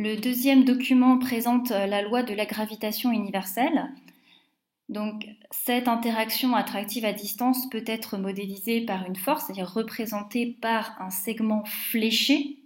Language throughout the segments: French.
Le deuxième document présente la loi de la gravitation universelle. Donc, cette interaction attractive à distance peut être modélisée par une force, c'est-à-dire représentée par un segment fléché,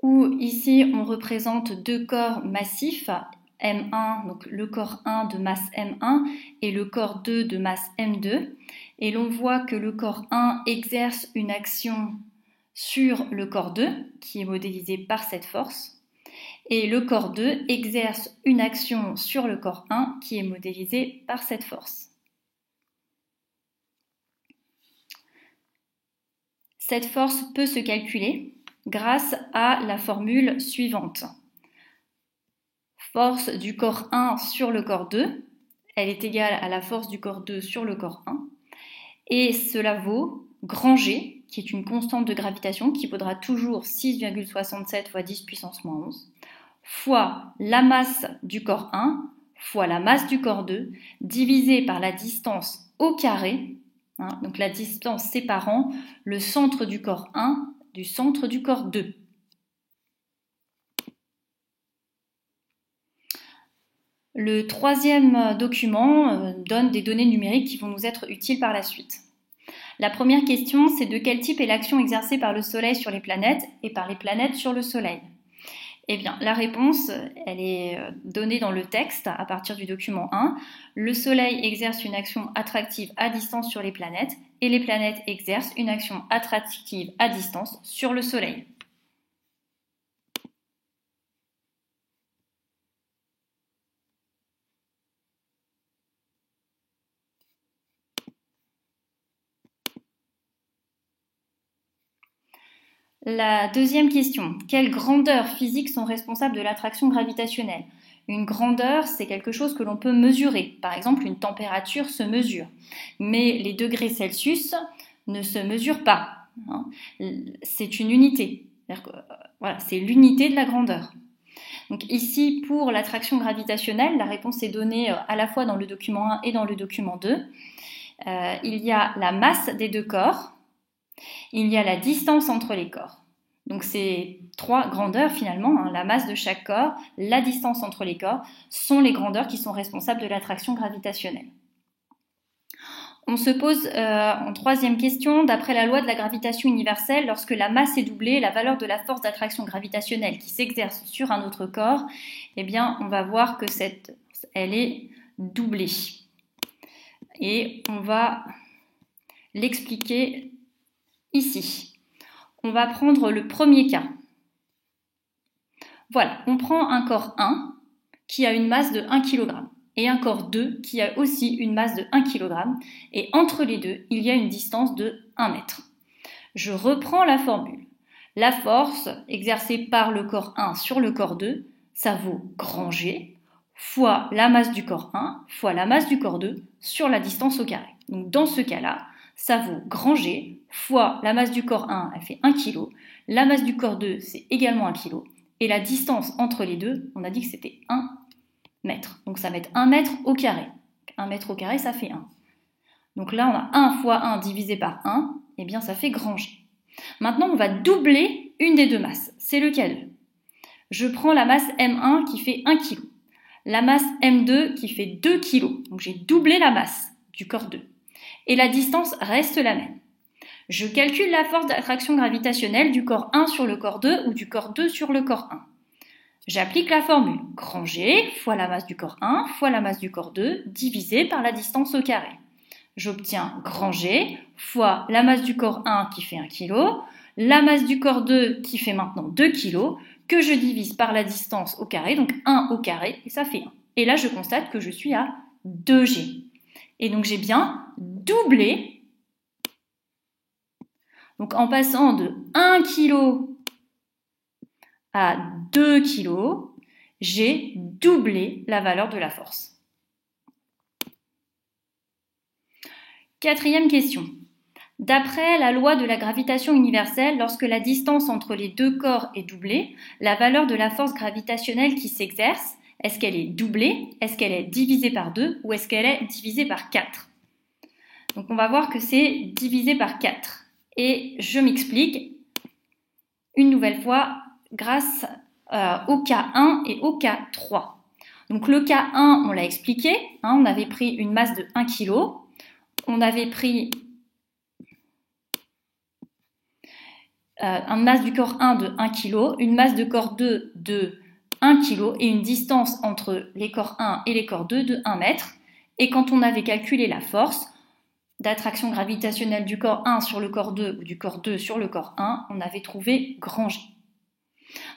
où ici on représente deux corps massifs, M1, donc le corps 1 de masse M1 et le corps 2 de masse M2. Et l'on voit que le corps 1 exerce une action sur le corps 2, qui est modélisé par cette force. Et le corps 2 exerce une action sur le corps 1 qui est modélisé par cette force. Cette force peut se calculer grâce à la formule suivante. Force du corps 1 sur le corps 2, elle est égale à la force du corps 2 sur le corps 1. Et cela vaut grand G, qui est une constante de gravitation qui vaudra toujours 6,67 fois 10 puissance moins 11, fois la masse du corps 1 fois la masse du corps 2 divisé par la distance au carré, donc la distance séparant le centre du corps 1 du centre du corps 2. Le troisième document donne des données numériques qui vont nous être utiles par la suite. La première question, c'est de quel type est l'action exercée par le Soleil sur les planètes et par les planètes sur le Soleil ? Eh bien, la réponse, elle est donnée dans le texte à partir du document 1. Le Soleil exerce une action attractive à distance sur les planètes et les planètes exercent une action attractive à distance sur le Soleil. La deuxième question, quelles grandeurs physiques sont responsables de l'attraction gravitationnelle ? Une grandeur, c'est quelque chose que l'on peut mesurer. Par exemple, une température se mesure. Mais les degrés Celsius ne se mesurent pas. C'est une unité. Voilà, c'est l'unité de la grandeur. Donc ici, pour l'attraction gravitationnelle, la réponse est donnée à la fois dans le document 1 et dans le document 2. Il y a la masse des deux corps. Il y a la distance entre les corps. Donc ces trois grandeurs finalement, la masse de chaque corps, la distance entre les corps, sont les grandeurs qui sont responsables de l'attraction gravitationnelle. On se pose en troisième question, d'après la loi de la gravitation universelle, lorsque la masse est doublée, la valeur de la force d'attraction gravitationnelle qui s'exerce sur un autre corps, eh bien on va voir que elle est doublée. Et on va l'expliquer ici. On va prendre le premier cas. Voilà, on prend un corps 1 qui a une masse de 1 kg et un corps 2 qui a aussi une masse de 1 kg et entre les deux, il y a une distance de 1 mètre. Je reprends la formule. La force exercée par le corps 1 sur le corps 2, ça vaut grand G fois la masse du corps 1 fois la masse du corps 2 sur la distance au carré. Donc dans ce cas-là, ça vaut grand G fois la masse du corps 1, elle fait 1 kg, la masse du corps 2, c'est également 1 kg, et la distance entre les deux, on a dit que c'était 1 mètre. Donc ça va être 1 mètre au carré. 1 mètre au carré, ça fait 1. Donc là, on a 1 fois 1 divisé par 1, et bien ça fait grand G. Maintenant, on va doubler une des deux masses, c'est le cas 2. Je prends la masse M1 qui fait 1 kg, la masse M2 qui fait 2 kg, donc j'ai doublé la masse du corps 2. Et la distance reste la même. Je calcule la force d'attraction gravitationnelle du corps 1 sur le corps 2 ou du corps 2 sur le corps 1. J'applique la formule grand G fois la masse du corps 1 fois la masse du corps 2 divisé par la distance au carré. J'obtiens grand G fois la masse du corps 1 qui fait 1 kg, la masse du corps 2 qui fait maintenant 2 kg, que je divise par la distance au carré, donc 1 au carré, et ça fait 1. Et là, je constate que je suis à 2G. Et donc j'ai bien doublé, donc en passant de 1 kg à 2 kg, j'ai doublé la valeur de la force. Quatrième question. D'après la loi de la gravitation universelle, lorsque la distance entre les deux corps est doublée, la valeur de la force gravitationnelle qui s'exerce, est-ce qu'elle est doublée, est-ce qu'elle est divisée par 2 ou est-ce qu'elle est divisée par 4 ? Donc on va voir que c'est divisé par 4. Et je m'explique une nouvelle fois grâce au cas 1 et au cas 3. Donc le cas 1, on l'a expliqué, on avait pris une masse de 1 kg, on avait pris une masse du corps 1 de 1 kg, une masse de corps 2 de 1 kg et une distance entre les corps 1 et les corps 2 de 1 mètre. Et quand on avait calculé la force d'attraction gravitationnelle du corps 1 sur le corps 2 ou du corps 2 sur le corps 1, on avait trouvé grand G.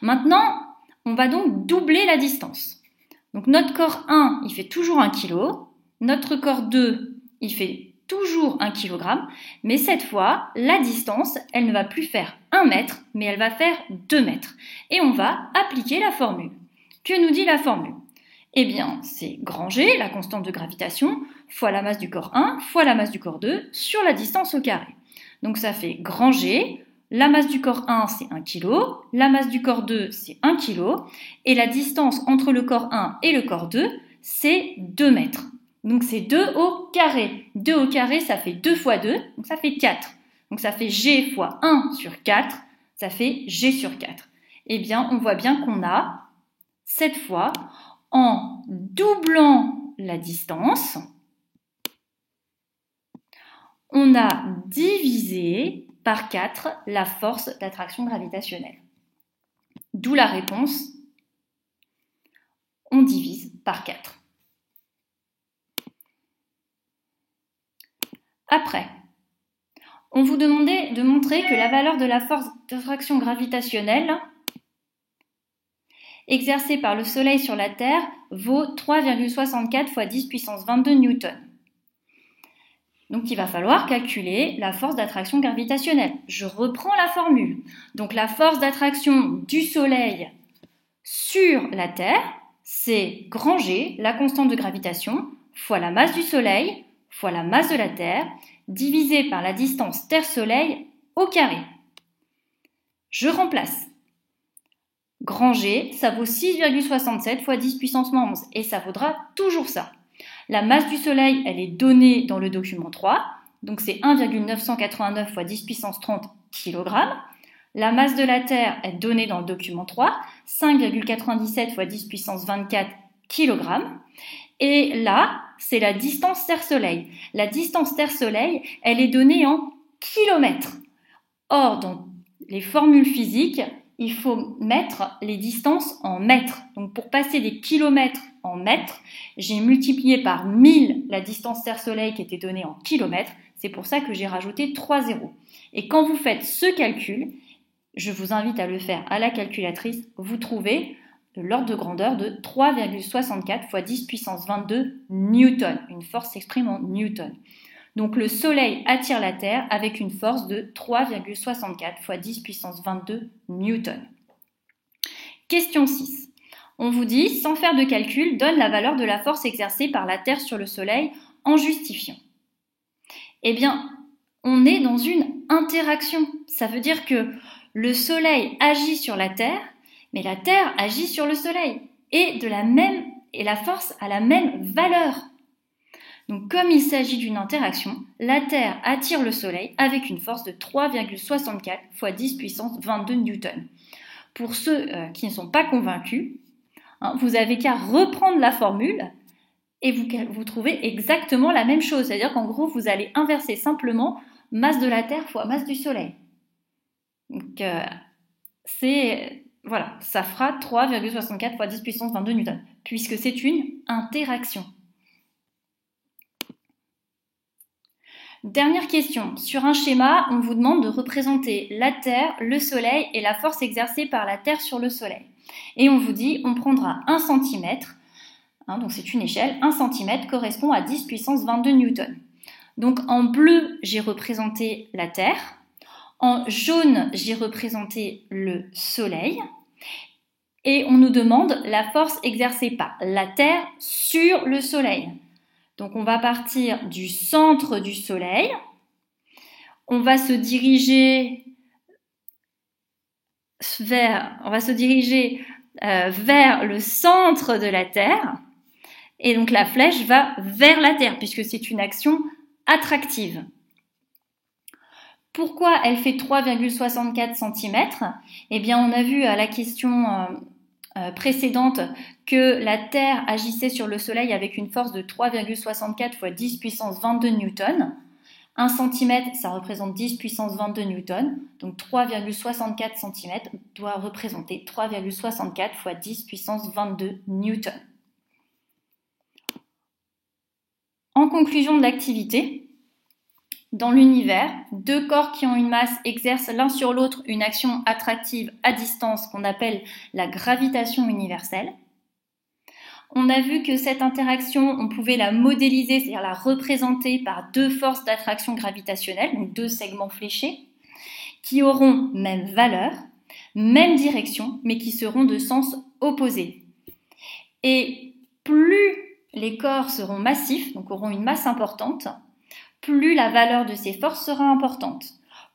Maintenant, on va donc doubler la distance. Donc notre corps 1, il fait toujours 1 kg, notre corps 2, il fait toujours 1 kg, mais cette fois, la distance, elle ne va plus faire 1 mètre, mais elle va faire 2 mètres. Et on va appliquer la formule. Que nous dit la formule ? Eh bien, c'est grand G, la constante de gravitation, fois la masse du corps 1, fois la masse du corps 2, sur la distance au carré. Donc ça fait grand G, la masse du corps 1, c'est 1 kg, la masse du corps 2, c'est 1 kg, et la distance entre le corps 1 et le corps 2, c'est 2 mètres. Donc c'est 2 au carré. 2 au carré, ça fait 2 fois 2, donc ça fait 4. Donc ça fait G fois 1 sur 4, ça fait G sur 4. Eh bien, on voit bien qu'on a, cette fois, en doublant la distance, on a divisé par 4 la force d'attraction gravitationnelle. D'où la réponse, on divise par 4. Après, on vous demandait de montrer que la valeur de la force d'attraction gravitationnelle exercée par le Soleil sur la Terre vaut 3,64 fois 10 puissance 22 newtons. Donc il va falloir calculer la force d'attraction gravitationnelle. Je reprends la formule. Donc la force d'attraction du Soleil sur la Terre, c'est grand G, la constante de gravitation, fois la masse du Soleil, fois la masse de la Terre, divisé par la distance Terre-Soleil au carré. Je remplace. Grand G, ça vaut 6,67 fois 10 puissance moins 11, et ça vaudra toujours ça. La masse du Soleil, elle est donnée dans le document 3, donc c'est 1,989 fois 10 puissance 30 kg. La masse de la Terre est donnée dans le document 3, 5,97 fois 10 puissance 24 kg. Et là, c'est la distance Terre-Soleil. La distance Terre-Soleil, elle est donnée en kilomètres. Or, dans les formules physiques, il faut mettre les distances en mètres. Donc pour passer des kilomètres en mètres, j'ai multiplié par 1000 la distance Terre-Soleil qui était donnée en kilomètres. C'est pour ça que j'ai rajouté 3 zéros. Et quand vous faites ce calcul, je vous invite à le faire à la calculatrice, vous trouvez l'ordre de grandeur de 3,64 fois 10 puissance 22 newtons. Une force s'exprime en newtons. Donc le Soleil attire la Terre avec une force de 3,64 fois 10 puissance 22 newtons. Question 6. On vous dit, sans faire de calcul, donne la valeur de la force exercée par la Terre sur le Soleil en justifiant. Eh bien, on est dans une interaction. Ça veut dire que le Soleil agit sur la Terre, mais la Terre agit sur le Soleil. Et la force a la même valeur. Donc, comme il s'agit d'une interaction, la Terre attire le Soleil avec une force de 3,64 fois 10 puissance 22 newtons. Pour ceux qui ne sont pas convaincus, vous avez qu'à reprendre la formule et vous trouvez exactement la même chose. C'est-à-dire qu'en gros, vous allez inverser simplement masse de la Terre fois masse du Soleil. Donc, ça fera 3,64 fois 10 puissance 22 newtons, puisque c'est une interaction. Dernière question. Sur un schéma, on vous demande de représenter la Terre, le Soleil et la force exercée par la Terre sur le Soleil. Et on vous dit, on prendra 1 cm, donc c'est une échelle, 1 cm correspond à 10 puissance 22 newtons. Donc en bleu, j'ai représenté la Terre, en jaune, j'ai représenté le Soleil, et on nous demande la force exercée par la Terre sur le Soleil. Donc on va partir du centre du Soleil, on va se diriger vers le centre de la Terre, et donc la flèche va vers la Terre, puisque c'est une action attractive. Pourquoi elle fait 3,64 cm? Eh bien, on a vu à la question précédente que la Terre agissait sur le Soleil avec une force de 3,64 fois 10 puissance 22 newtons. 1 cm, ça représente 10 puissance 22 newtons. Donc 3,64 cm doit représenter 3,64 fois 10 puissance 22 newtons. En conclusion de l'activité, dans l'univers, deux corps qui ont une masse exercent l'un sur l'autre une action attractive à distance qu'on appelle la gravitation universelle. On a vu que cette interaction, on pouvait la modéliser, c'est-à-dire la représenter par deux forces d'attraction gravitationnelle, donc deux segments fléchés, qui auront même valeur, même direction, mais qui seront de sens opposé. Et plus les corps seront massifs, donc auront une masse importante, plus la valeur de ces forces sera importante.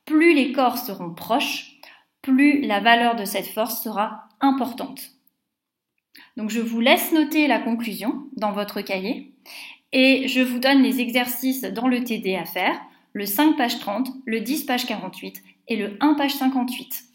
Plus les corps seront proches, plus la valeur de cette force sera importante. Donc je vous laisse noter la conclusion dans votre cahier et je vous donne les exercices dans le TD à faire, le 5 page 30, le 10 page 48 et le 1 page 58.